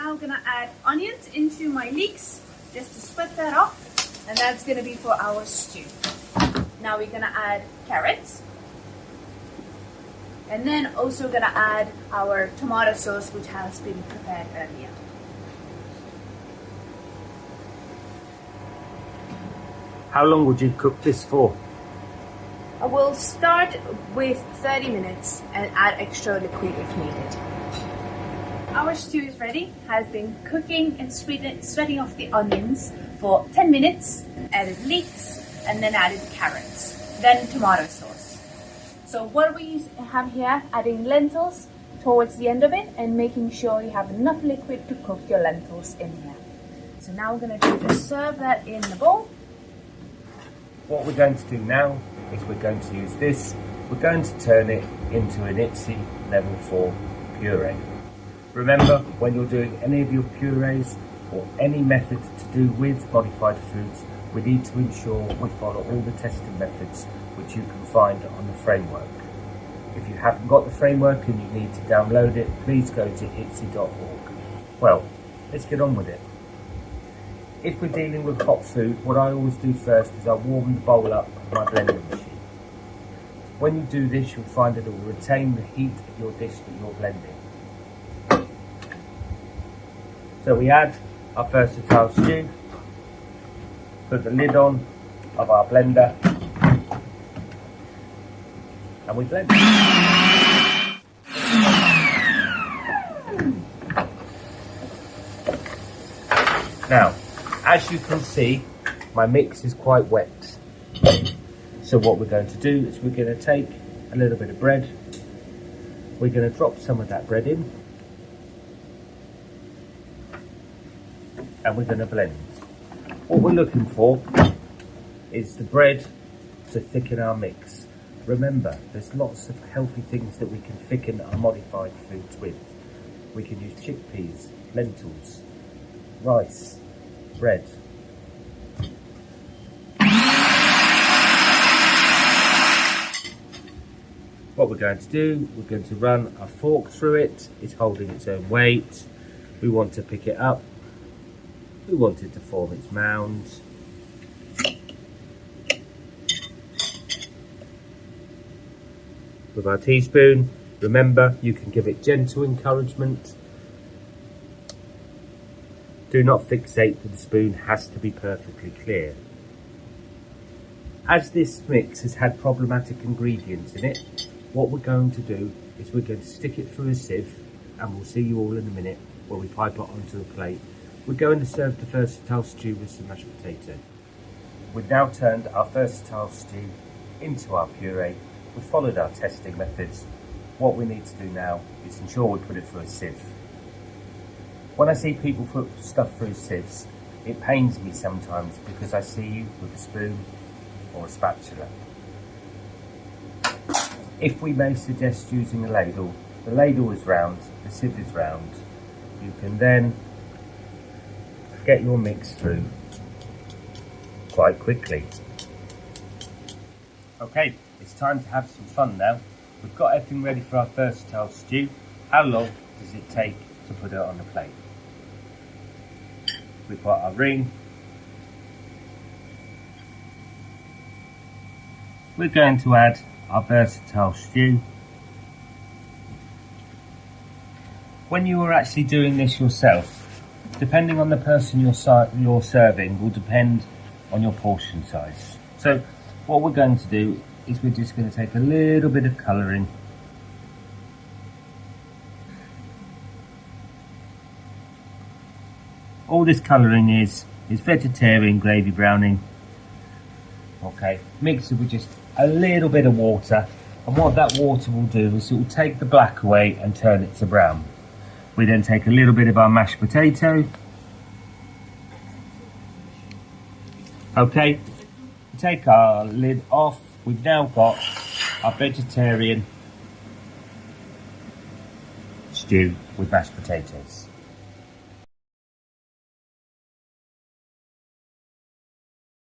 now gonna add onions into my leeks just to split that off, and that's gonna be for our stew. Now we're gonna add carrots, and then also gonna add our tomato sauce, which has been prepared earlier. How long would you cook this for? I will start with 30 minutes and add extra liquid if needed. Our stew is ready, has been cooking and sweating off the onions for 10 minutes, added leeks, and then added carrots, then tomato sauce. So what we have here, adding lentils towards the end of it and making sure you have enough liquid to cook your lentils in here. So now we're going to just serve that in the bowl. What we're going to do now is we're going to use this. We're going to turn it into an IDDSI Level 4 puree. Remember, when you're doing any of your purees or any method to do with modified foods, we need to ensure we follow all the testing methods which you can find on the framework. If you haven't got the framework and you need to download it, please go to IDDSI.org. Well, let's get on with it. If we're dealing with hot food, what I always do first is I warm the bowl up with my blending machine. When you do this, you'll find that it will retain the heat of your dish that you're blending. So we add our versatile stew, put the lid on of our blender, and we blend. Now, as you can see, my mix is quite wet. So what we're going to do is we're going to take a little bit of bread. We're going to drop some of that bread in. And we're going to blend. What we're looking for is the bread to thicken our mix. Remember, there's lots of healthy things that we can thicken our modified foods with. We can use chickpeas, lentils, rice, bread. What we're going to do, we're going to run our fork through it. It's holding its own weight. We want to pick it up. We want it to form its mound. With our teaspoon, remember, you can give it gentle encouragement. Do not fixate that the spoon has to be perfectly clear. As this mix has had problematic ingredients in it, what we're going to do is we're going to stick it through a sieve, and we'll see you all in a minute when we pipe it onto a plate. We're going to serve the versatile stew with some mashed potato. We've now turned our versatile stew into our puree. We've followed our testing methods. What we need to do now is ensure we put it through a sieve. When I see people put stuff through sieves, it pains me sometimes because I see you with a spoon or a spatula. If we may suggest using a ladle, the ladle is round, the sieve is round. You can then get your mix through quite quickly. Okay, it's time to have some fun now. We've got everything ready for our versatile stew. How long does it take to put it on the plate? We've got our ring. We're going to add our versatile stew. When you are actually doing this yourself, depending on the person you're serving will depend on your portion size. So what we're going to do is we're just going to take a little bit of colouring. All this colouring is vegetarian gravy browning. Okay, mix it with just a little bit of water, and what that water will do is it will take the black away and turn it to brown. We then take a little bit of our mashed potato. Okay, take our lid off. We've now got our vegetarian stew with mashed potatoes.